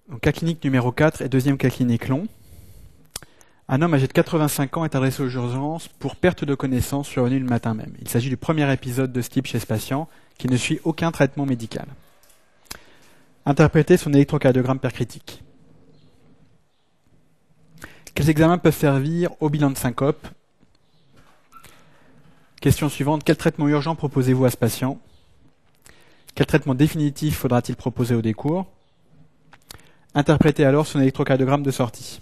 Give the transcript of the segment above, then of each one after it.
Donc, cas clinique numéro 4 et deuxième cas clinique long. Un homme âgé de 85 ans est adressé aux urgences pour perte de connaissance survenue le matin même. Il s'agit du premier épisode de ce type chez ce patient qui ne suit aucun traitement médical. Interpréter son électrocardiogramme percritique. Quels examens peuvent servir au bilan de syncope? Question suivante, quel traitement urgent proposez-vous à ce patient? Quel traitement définitif faudra-t-il proposer au décours? Interprétez alors son électrocardiogramme de sortie.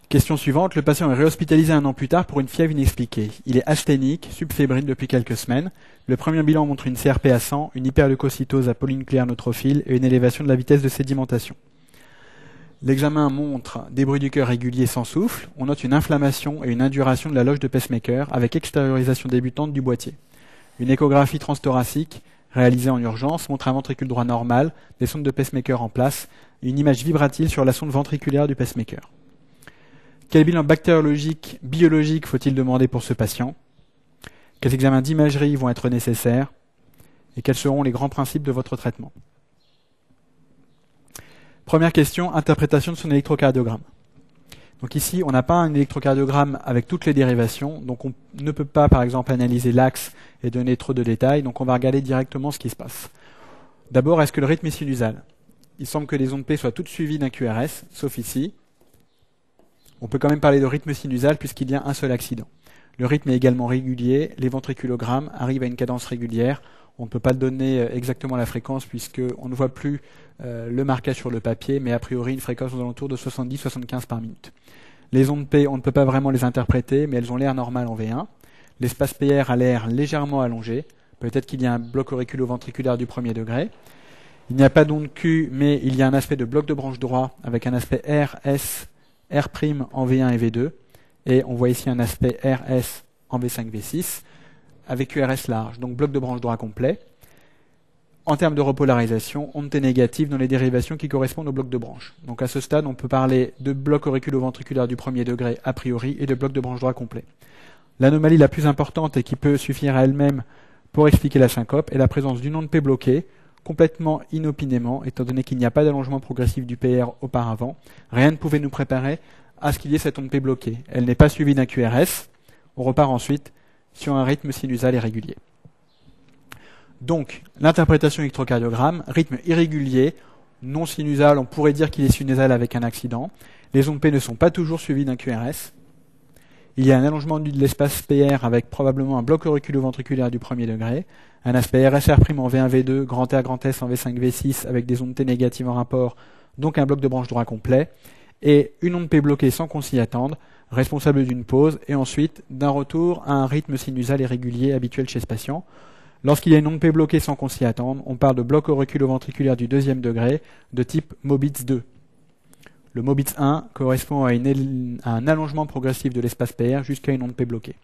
Question suivante, le patient est réhospitalisé un an plus tard pour une fièvre inexpliquée. Il est asthénique, subfébrile depuis quelques semaines. Le premier bilan montre une CRP à 100, une hyperleucocytose à polynucléaire neutrophile et une élévation de la vitesse de sédimentation. L'examen montre des bruits du cœur réguliers sans souffle. On note une inflammation et une induration de la loge de pacemaker avec extériorisation débutante du boîtier. Une échographie transthoracique réalisée en urgence montre un ventricule droit normal, des sondes de pacemaker en place, et une image vibratile sur la sonde ventriculaire du pacemaker. Quel bilan bactériologique, biologique faut-il demander pour ce patient? Quels examens d'imagerie vont être nécessaires? Et quels seront les grands principes de votre traitement? Première question, interprétation de son électrocardiogramme. Donc ici, on n'a pas un électrocardiogramme avec toutes les dérivations, donc on ne peut pas, par exemple, analyser l'axe et donner trop de détails, donc on va regarder directement ce qui se passe. D'abord, est-ce que le rythme est sinusal? Il semble que les ondes P soient toutes suivies d'un QRS, sauf ici. On peut quand même parler de rythme sinusal puisqu'il y a un seul accident. Le rythme est également régulier, les ventriculogrammes arrivent à une cadence régulière. On ne peut pas donner exactement la fréquence puisqu'on ne voit plus le marquage sur le papier, mais a priori une fréquence aux alentours de 70-75 par minute. Les ondes P, on ne peut pas vraiment les interpréter, mais elles ont l'air normales en V1. L'espace PR a l'air légèrement allongé. Peut-être qu'il y a un bloc auriculo-ventriculaire du premier degré. Il n'y a pas d'onde Q, mais il y a un aspect de bloc de branche droit avec un aspect RS, R' en V1 et V2. Et on voit ici un aspect RS en V5, V6 avec QRS large, donc bloc de branche droit complet. En termes de repolarisation, onde T négative dans les dérivations qui correspondent au bloc de branche. Donc à ce stade, on peut parler de bloc auriculo-ventriculaire du premier degré a priori et de bloc de branche droit complet. L'anomalie la plus importante et qui peut suffire à elle-même pour expliquer la syncope est la présence d'une onde P bloquée, complètement inopinément, étant donné qu'il n'y a pas d'allongement progressif du PR auparavant. Rien ne pouvait nous préparer à ce qu'il y ait cette onde P bloquée. Elle n'est pas suivie d'un QRS. On repart ensuite sur un rythme sinusal irrégulier. Donc, l'interprétation électrocardiogramme, rythme irrégulier, non sinusal, on pourrait dire qu'il est sinusal avec un accident. Les ondes P ne sont pas toujours suivies d'un QRS. Il y a un allongement de l'espace PR avec probablement un bloc auriculo-ventriculaire du premier degré, un aspect RSR' en V1, V2, grand R, grand S en V5, V6 avec des ondes T négatives en rapport, donc un bloc de branche droit complet, et une onde P bloquée sans qu'on s'y attende, responsable d'une pause, et ensuite d'un retour à un rythme sinusal irrégulier habituel chez ce patient. Lorsqu'il y a une onde P bloquée sans qu'on s'y attende, on parle de bloc auriculo-ventriculaire du deuxième degré de type Mobitz 2. Le Mobitz 1 correspond à un allongement progressif de l'espace PR jusqu'à une onde P bloquée.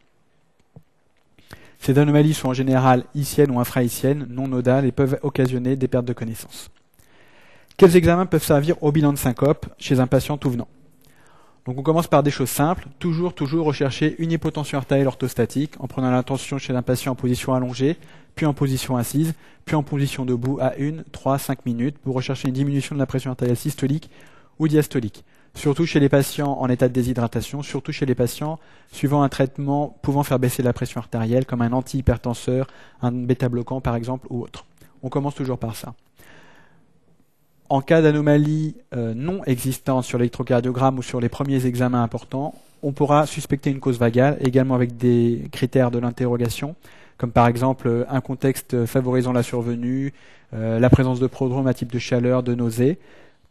Ces anomalies sont en général iciennes ou infraiciennes, non nodales et peuvent occasionner des pertes de connaissance. Quels examens peuvent servir au bilan de syncope chez un patient tout venant? Donc on commence par des choses simples, toujours rechercher une hypotension artérielle orthostatique en prenant l'intention chez un patient en position allongée, puis en position assise, puis en position debout à 1, 3, 5 minutes pour rechercher une diminution de la pression artérielle systolique ou diastolique. Surtout chez les patients en état de déshydratation, surtout chez les patients suivant un traitement pouvant faire baisser la pression artérielle comme un antihypertenseur, un bêta-bloquant par exemple ou autre. On commence toujours par ça. En cas d'anomalie non existante sur l'électrocardiogramme ou sur les premiers examens importants, on pourra suspecter une cause vagale, également avec des critères de l'interrogation, comme par exemple un contexte favorisant la survenue, la présence de prodromes à type de chaleur, de nausées.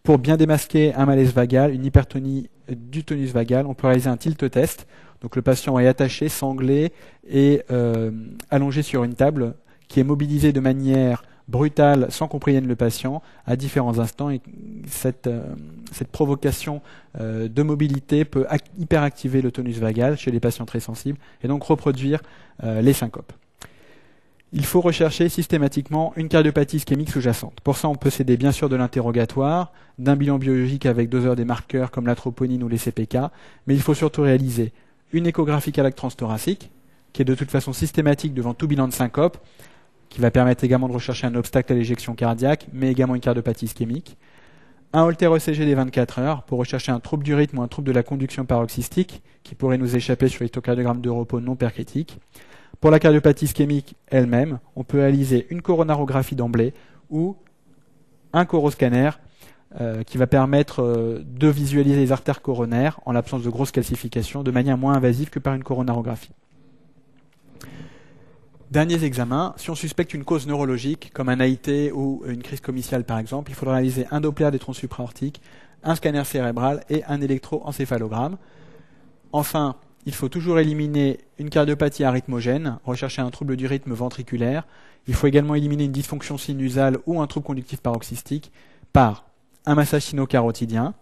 Pour bien démasquer un malaise vagal, une hypertonie du tonus vagal, on peut réaliser un tilt test. Donc le patient est attaché, sanglé et allongé sur une table qui est mobilisée de manière brutale sans qu'on prévienne le patient à différents instants. Et cette provocation de mobilité peut hyperactiver le tonus vagal chez les patients très sensibles et donc reproduire les syncopes. Il faut rechercher systématiquement une cardiopathie ischémique sous-jacente. Pour ça, on peut s'aider bien sûr de l'interrogatoire, d'un bilan biologique avec doseur des marqueurs comme la troponine ou les CPK, mais il faut surtout réaliser une échographie cardiaque transthoracique, qui est de toute façon systématique devant tout bilan de syncope, qui va permettre également de rechercher un obstacle à l'éjection cardiaque, mais également une cardiopathie ischémique. Un Holter ECG des 24 heures pour rechercher un trouble du rythme ou un trouble de la conduction paroxystique qui pourrait nous échapper sur l'électrocardiogramme de repos non percritique. Pour la cardiopathie ischémique elle-même, on peut réaliser une coronarographie d'emblée ou un coroscanner qui va permettre de visualiser les artères coronaires en l'absence de grosses calcifications de manière moins invasive que par une coronarographie. Derniers examens, si on suspecte une cause neurologique, comme un AIT ou une crise comiciale par exemple, il faudra réaliser un Doppler des troncs supraortiques, un scanner cérébral et un électroencéphalogramme. Enfin, il faut toujours éliminer une cardiopathie arythmogène, rechercher un trouble du rythme ventriculaire. Il faut également éliminer une dysfonction sinusale ou un trouble conductif paroxystique par un massage sino-carotidien.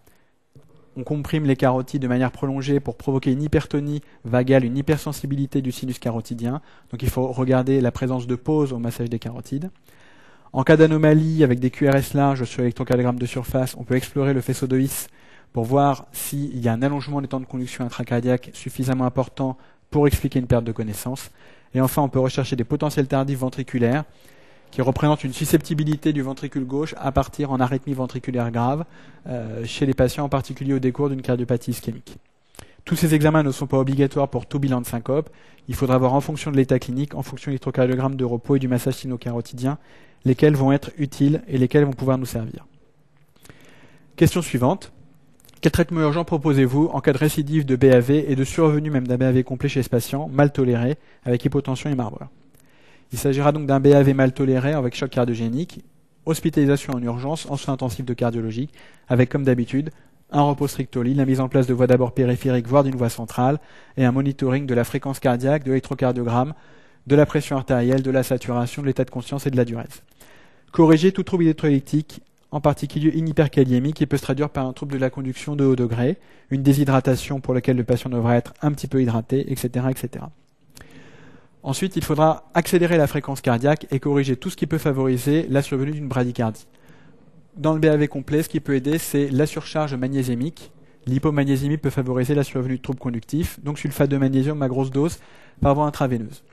On comprime les carotides de manière prolongée pour provoquer une hypertonie vagale, une hypersensibilité du sinus carotidien. Donc il faut regarder la présence de pause au massage des carotides. En cas d'anomalie avec des QRS larges sur l'électrocardiogramme de surface, on peut explorer le faisceau de His pour voir s'il y a un allongement des temps de conduction intracardiaque suffisamment important pour expliquer une perte de connaissance. Et enfin, on peut rechercher des potentiels tardifs ventriculaires qui représentent une susceptibilité du ventricule gauche à partir en arythmie ventriculaire grave chez les patients, en particulier au décours d'une cardiopathie ischémique. Tous ces examens ne sont pas obligatoires pour tout bilan de syncope. Il faudra voir en fonction de l'état clinique, en fonction de l'électrocardiogramme de repos et du massage sino-carotidien, lesquels vont être utiles et lesquels vont pouvoir nous servir. Question suivante. Quel traitement urgent proposez-vous en cas de récidive de BAV et de survenue même d'un BAV complet chez ce patient, mal toléré, avec hypotension et marbreur? Il s'agira donc d'un BAV mal toléré avec choc cardiogénique, hospitalisation en urgence, en soins intensifs de cardiologie, avec comme d'habitude un repos strict au lit, la mise en place de voies d'abord périphériques, voire d'une voie centrale, et un monitoring de la fréquence cardiaque, de l'électrocardiogramme, de la pression artérielle, de la saturation, de l'état de conscience et de la diurèse. Corriger tout trouble électrolytique, en particulier une hyperkaliémie qui peut se traduire par un trouble de la conduction de haut degré, une déshydratation pour laquelle le patient devra être un petit peu hydraté, etc., etc. Ensuite, il faudra accélérer la fréquence cardiaque et corriger tout ce qui peut favoriser la survenue d'une bradycardie. Dans le BAV complet, ce qui peut aider, c'est la surcharge magnésémique. L'hypomagnésémie peut favoriser la survenue de troubles conductifs, donc sulfate de magnésium à grosse dose par voie intraveineuse.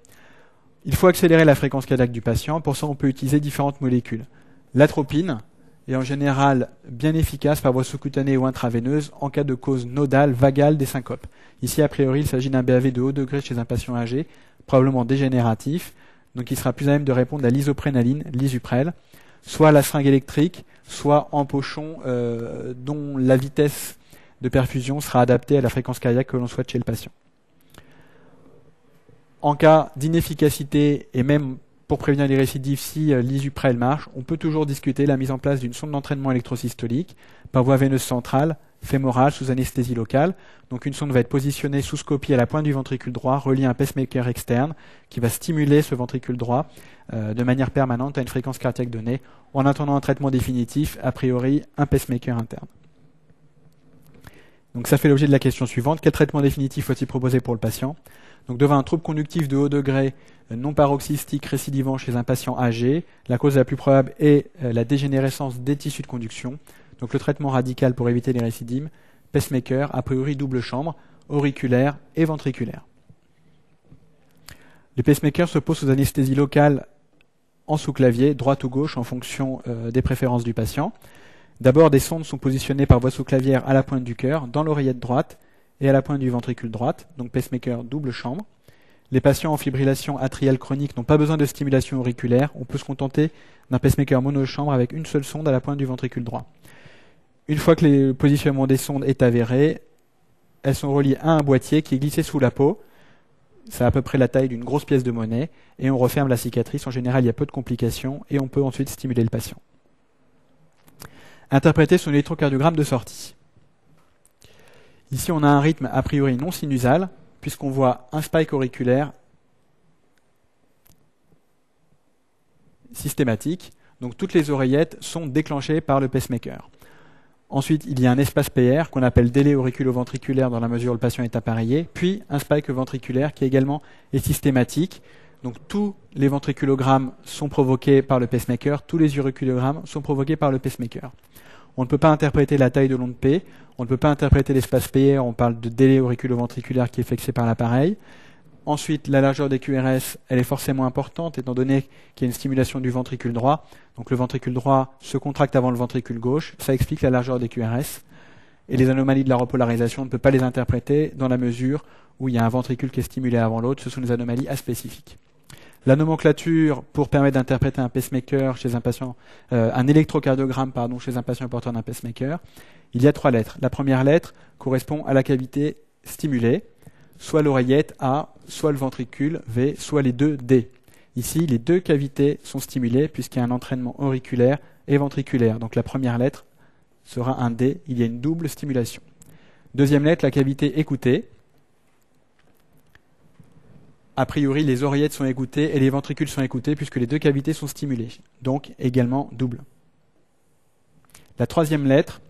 Il faut accélérer la fréquence cardiaque du patient. Pour ça, on peut utiliser différentes molécules. L'atropine est en général bien efficace par voie sous-cutanée ou intraveineuse en cas de cause nodale, vagale des syncopes. Ici, a priori, il s'agit d'un BAV de haut degré chez un patient âgé, probablement dégénératif, donc il sera plus à même de répondre à l'isoprénaline, l'isuprel, soit à la seringue électrique, soit en pochon dont la vitesse de perfusion sera adaptée à la fréquence cardiaque que l'on souhaite chez le patient. En cas d'inefficacité et même pour prévenir les récidives si l'isuprel marche, on peut toujours discuter la mise en place d'une sonde d'entraînement électrosystolique par voie veineuse centrale, fémorale, sous anesthésie locale. Donc une sonde va être positionnée sous scopie à la pointe du ventricule droit, reliée à un pacemaker externe qui va stimuler ce ventricule droit de manière permanente à une fréquence cardiaque donnée. En attendant un traitement définitif, a priori un pacemaker interne. Donc ça fait l'objet de la question suivante. Quel traitement définitif faut-il proposer pour le patient? Donc devant un trouble conductif de haut degré non paroxystique récidivant chez un patient âgé, la cause la plus probable est la dégénérescence des tissus de conduction. Donc le traitement radical pour éviter les récidives, pacemaker, a priori double chambre, auriculaire et ventriculaire. Le pacemaker se pose sous anesthésie locale en sous-clavier, droite ou gauche, en fonction des préférences du patient. D'abord, des sondes sont positionnées par voie sous-clavière à la pointe du cœur, dans l'oreillette droite et à la pointe du ventricule droite, donc pacemaker double chambre. Les patients en fibrillation atriale chronique n'ont pas besoin de stimulation auriculaire, on peut se contenter d'un pacemaker monochambre avec une seule sonde à la pointe du ventricule droit. Une fois que le positionnement des sondes est avéré, elles sont reliées à un boîtier qui est glissé sous la peau. C'est à peu près la taille d'une grosse pièce de monnaie et on referme la cicatrice. En général, il y a peu de complications et on peut ensuite stimuler le patient. Interpréter son électrocardiogramme de sortie. Ici, on a un rythme a priori non sinusal puisqu'on voit un spike auriculaire systématique. Donc toutes les oreillettes sont déclenchées par le pacemaker. Ensuite, il y a un espace PR qu'on appelle délai auriculo-ventriculaire dans la mesure où le patient est appareillé, puis un spike ventriculaire qui également est systématique. Donc tous les ventriculogrammes sont provoqués par le pacemaker, tous les auriculogrammes sont provoqués par le pacemaker. On ne peut pas interpréter la taille de l'onde P, on ne peut pas interpréter l'espace PR, on parle de délai auriculo-ventriculaire qui est fixé par l'appareil. Ensuite, la largeur des QRS, elle est forcément importante, étant donné qu'il y a une stimulation du ventricule droit. Donc le ventricule droit se contracte avant le ventricule gauche. Ça explique la largeur des QRS. Et les anomalies de la repolarisation, on ne peut pas les interpréter dans la mesure où il y a un ventricule qui est stimulé avant l'autre. Ce sont des anomalies aspécifiques. La nomenclature pour permettre d'interpréter un pacemaker chez un patient, un électrocardiogramme chez un patient porteur d'un pacemaker, il y a 3 lettres. La première lettre correspond à la cavité stimulée, soit l'oreillette A, soit le ventricule V, soit les deux D. Ici, les 2 cavités sont stimulées puisqu'il y a un entraînement auriculaire et ventriculaire. Donc la première lettre sera un D, il y a une double stimulation. Deuxième lettre, la cavité écoutée. A priori, les oreillettes sont écoutées et les ventricules sont écoutés puisque les 2 cavités sont stimulées. Donc également double. La troisième lettre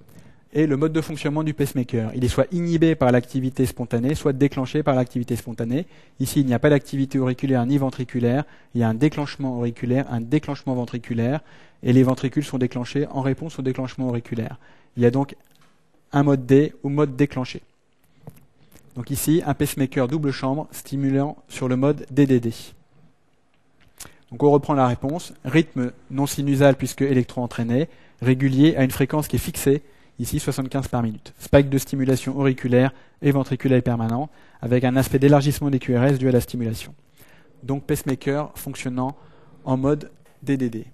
est le mode de fonctionnement du pacemaker. Il est soit inhibé par l'activité spontanée, soit déclenché par l'activité spontanée. Ici, il n'y a pas d'activité auriculaire ni ventriculaire. Il y a un déclenchement auriculaire, un déclenchement ventriculaire, et les ventricules sont déclenchés en réponse au déclenchement auriculaire. Il y a donc un mode D ou mode déclenché. Donc ici, un pacemaker double chambre stimulant sur le mode DDD. Donc on reprend la réponse. Rythme non sinusal puisque électro-entraîné, régulier à une fréquence qui est fixée, ici 75 par minute. Spike de stimulation auriculaire et ventriculaire permanent, avec un aspect d'élargissement des QRS dû à la stimulation. Donc pacemaker fonctionnant en mode DDD.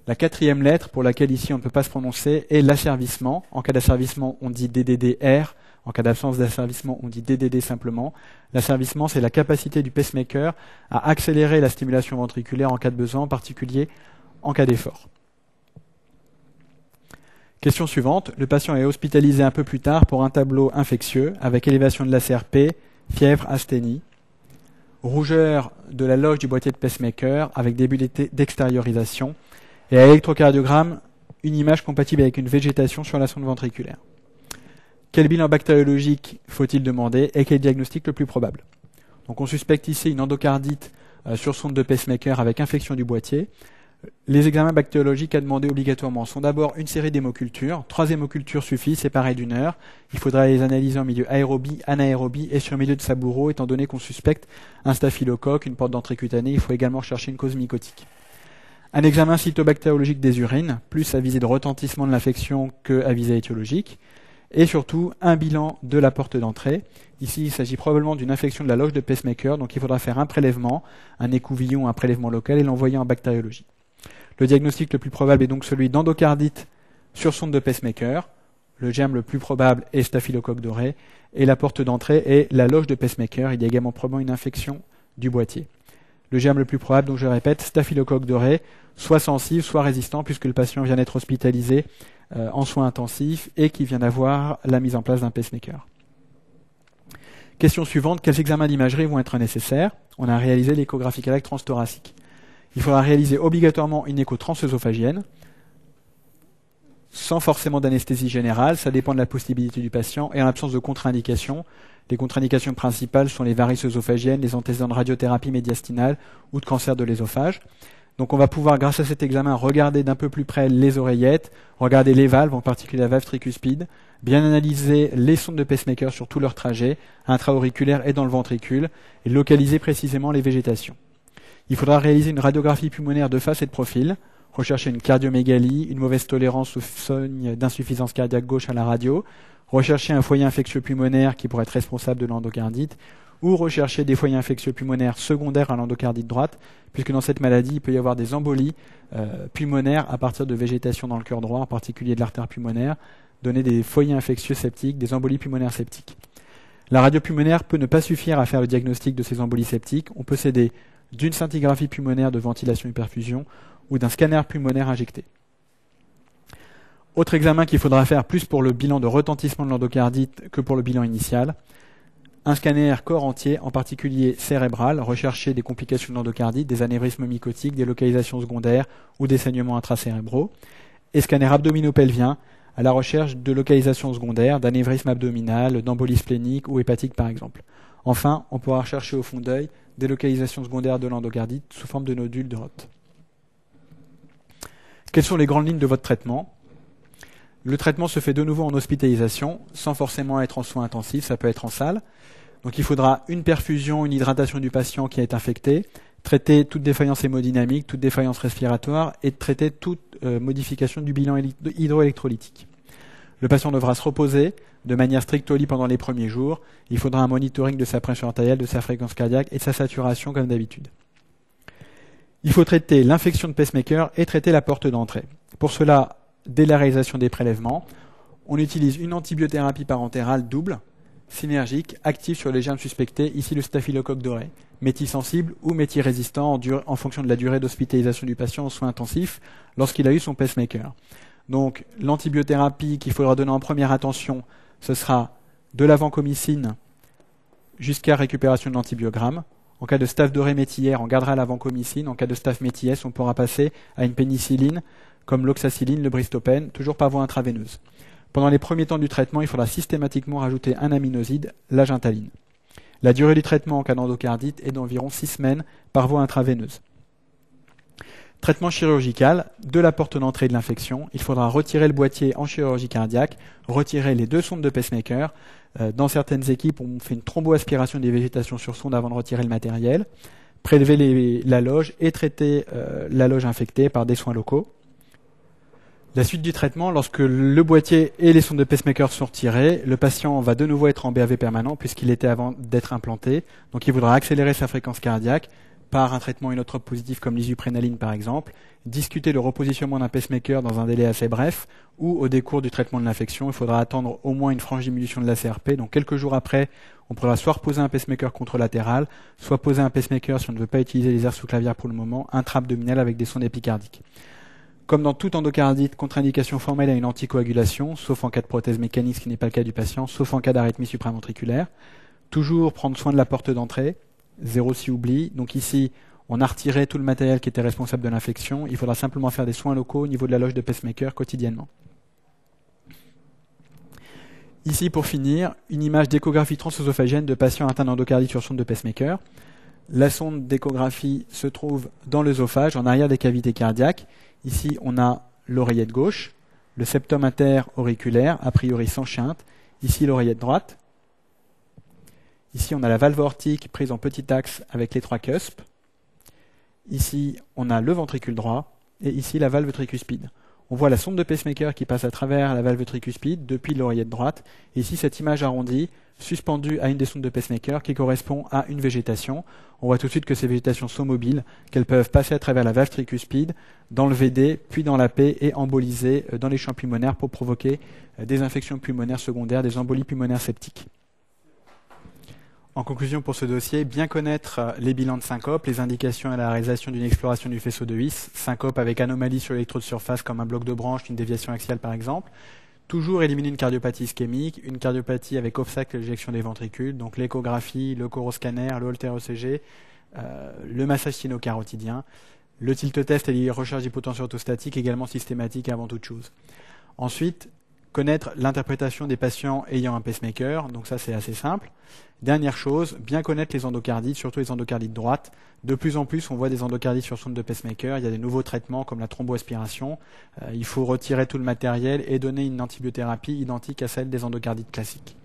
La 4e lettre, pour laquelle ici on ne peut pas se prononcer, est l'asservissement. En cas d'asservissement, on dit DDD-R. En cas d'absence d'asservissement, on dit DDD simplement. L'asservissement, c'est la capacité du pacemaker à accélérer la stimulation ventriculaire en cas de besoin, en particulier en cas d'effort. Question suivante. Le patient est hospitalisé un peu plus tard pour un tableau infectieux avec élévation de la CRP, fièvre, asthénie, rougeur de la loge du boîtier de pacemaker avec début d'extériorisation et à électrocardiogramme, une image compatible avec une végétation sur la sonde ventriculaire. Quel bilan bactériologique faut-il demander et quel diagnostic le plus probable? Donc on suspecte ici une endocardite sur sonde de pacemaker avec infection du boîtier. Les examens bactériologiques à demander obligatoirement sont d'abord une série d'hémocultures. 3 hémocultures suffisent, séparées d'1 heure. Il faudra les analyser en milieu aérobie, anaérobie et sur milieu de saboureau, étant donné qu'on suspecte un staphylocoque, une porte d'entrée cutanée. Il faut également chercher une cause mycotique. Un examen cytobactériologique des urines, plus à visée de retentissement de l'infection qu'à visée étiologique. Et surtout, un bilan de la porte d'entrée. Ici, il s'agit probablement d'une infection de la loge de pacemaker, donc il faudra faire un prélèvement, un écouvillon, un prélèvement local et l'envoyer en bactériologie. Le diagnostic le plus probable est donc celui d'endocardite sur sonde de pacemaker. Le germe le plus probable est staphylocoque doré. Et la porte d'entrée est la loge de pacemaker. Il y a également probablement une infection du boîtier. Le germe le plus probable, donc je répète, staphylocoque doré, soit sensible, soit résistant, puisque le patient vient d'être hospitalisé en soins intensifs et qui vient d'avoir la mise en place d'un pacemaker. Question suivante, quels examens d'imagerie vont être nécessaires? On a réalisé l'échographie cardiaque transthoracique. Il faudra réaliser obligatoirement une écho transœsophagienne, sans forcément d'anesthésie générale, ça dépend de la possibilité du patient, et en l'absence de contre-indications. Les contre-indications principales sont les varices œsophagiennes, les antécédents de radiothérapie médiastinale ou de cancer de l'œsophage. Donc on va pouvoir, grâce à cet examen, regarder d'un peu plus près les oreillettes, regarder les valves, en particulier la valve tricuspide, bien analyser les sondes de pacemaker sur tout leur trajet, intra-auriculaire et dans le ventricule, et localiser précisément les végétations. Il faudra réaliser une radiographie pulmonaire de face et de profil, rechercher une cardiomégalie, une mauvaise tolérance au signe d'insuffisance cardiaque gauche à la radio, rechercher un foyer infectieux pulmonaire qui pourrait être responsable de l'endocardite, ou rechercher des foyers infectieux pulmonaires secondaires à l'endocardite droite, puisque dans cette maladie, il peut y avoir des embolies pulmonaires à partir de végétation dans le cœur droit, en particulier de l'artère pulmonaire, donner des foyers infectieux septiques, des embolies pulmonaires septiques. La radio pulmonaire peut ne pas suffire à faire le diagnostic de ces embolies septiques. On peut s'aider d'une scintigraphie pulmonaire de ventilation et perfusion ou d'un scanner pulmonaire injecté. Autre examen qu'il faudra faire plus pour le bilan de retentissement de l'endocardite que pour le bilan initial. Un scanner corps entier, en particulier cérébral, rechercher des complications de l'endocardite, des anévrismes mycotiques, des localisations secondaires ou des saignements intracérébraux. Et scanner abdominopelvien, à la recherche de localisations secondaires, d'anévrisme abdominal, d'embolie splénique ou hépatique par exemple. Enfin, on pourra rechercher au fond d'œil des localisations secondaires de l'endocardite sous forme de nodules de Roth. Quelles sont les grandes lignes de votre traitement? Le traitement se fait de nouveau en hospitalisation, sans forcément être en soins intensifs, ça peut être en salle. Donc il faudra une perfusion, une hydratation du patient qui est infecté, traiter toute défaillance hémodynamique, toute défaillance respiratoire et traiter toute modification du bilan hydroélectrolytique. Le patient devra se reposer de manière stricte au lit pendant les premiers jours. Il faudra un monitoring de sa pression artérielle, de sa fréquence cardiaque et de sa saturation comme d'habitude. Il faut traiter l'infection de pacemaker et traiter la porte d'entrée. Pour cela, dès la réalisation des prélèvements, on utilise une antibiothérapie parentérale double, synergique, active sur les germes suspectés, ici le staphylocoque doré, méthylsensible ou méthylrésistant en fonction de la durée d'hospitalisation du patient en soins intensifs lorsqu'il a eu son pacemaker. Donc l'antibiothérapie qu'il faudra donner en première attention, ce sera de la vancomycine jusqu'à récupération de l'antibiogramme. En cas de staph doré méthylaire, on gardera la vancomycine. En cas de staph méthylaire, on pourra passer à une pénicilline comme l'oxacilline, le bristopène, toujours par voie intraveineuse. Pendant les premiers temps du traitement, il faudra systématiquement rajouter un aminoside, la gentaline. La durée du traitement en cas d'endocardite est d'environ 6 semaines par voie intraveineuse. Traitement chirurgical de la porte d'entrée de l'infection. Il faudra retirer le boîtier en chirurgie cardiaque, retirer les 2 sondes de pacemaker. Dans certaines équipes, on fait une thromboaspiration des végétations sur sonde avant de retirer le matériel, prélever la loge et traiter la loge infectée par des soins locaux. La suite du traitement, lorsque le boîtier et les sondes de pacemaker sont retirés, le patient va de nouveau être en BAV permanent puisqu'il était avant d'être implanté. Donc il voudra accélérer sa fréquence cardiaque par un traitement inotrope positif comme l'isuprénaline par exemple, discuter le repositionnement d'un pacemaker dans un délai assez bref ou au décours du traitement de l'infection, il faudra attendre au moins une franche diminution de la CRP. Donc quelques jours après, on pourra soit reposer un pacemaker contralatéral, soit poser un pacemaker si on ne veut pas utiliser les aires sous-clavières pour le moment, intra-abdominal avec des sondes épicardiques. Comme dans toute endocardite, contre-indication formelle à une anticoagulation, sauf en cas de prothèse mécanique, ce qui n'est pas le cas du patient, sauf en cas d'arythmie supraventriculaire. Toujours prendre soin de la porte d'entrée, zéro si oubli. Donc ici, on a retiré tout le matériel qui était responsable de l'infection. Il faudra simplement faire des soins locaux au niveau de la loge de pacemaker quotidiennement. Ici, pour finir, une image d'échographie transœsophagienne de patients atteints d'endocardite sur sonde de pacemaker. La sonde d'échographie se trouve dans l'œsophage, en arrière des cavités cardiaques. Ici, on a l'oreillette gauche, le septum interauriculaire, a priori sans shunt. Ici, l'oreillette droite. Ici, on a la valve aortique prise en petit axe avec les 3 cuspes. Ici, on a le ventricule droit. Et ici, la valve tricuspide. On voit la sonde de pacemaker qui passe à travers la valve tricuspide depuis l'oreillette droite. Et ici, cette image arrondie, suspendue à une des sondes de pacemaker qui correspond à une végétation. On voit tout de suite que ces végétations sont mobiles, qu'elles peuvent passer à travers la valve tricuspide, dans le VD, puis dans la P et emboliser dans les champs pulmonaires pour provoquer des infections pulmonaires secondaires, des embolies pulmonaires septiques. En conclusion pour ce dossier, bien connaître les bilans de syncope, les indications à la réalisation d'une exploration du faisceau de His, syncope avec anomalie sur l'électrode de surface comme un bloc de branche, une déviation axiale par exemple. Toujours éliminer une cardiopathie ischémique, une cardiopathie avec obstacle à l'éjection des ventricules, donc l'échographie, le coroscanner, le Holter ECG, le massage sino-carotidien, le tilt test et les recherches d'hypotension orthostatique également systématiques avant toute chose. Ensuite, connaître l'interprétation des patients ayant un pacemaker, donc ça c'est assez simple. Dernière chose, bien connaître les endocardites, surtout les endocardites droites. De plus en plus, on voit des endocardites sur sonde de pacemaker. Il y a des nouveaux traitements comme la thromboaspiration. Il faut retirer tout le matériel et donner une antibiothérapie identique à celle des endocardites classiques.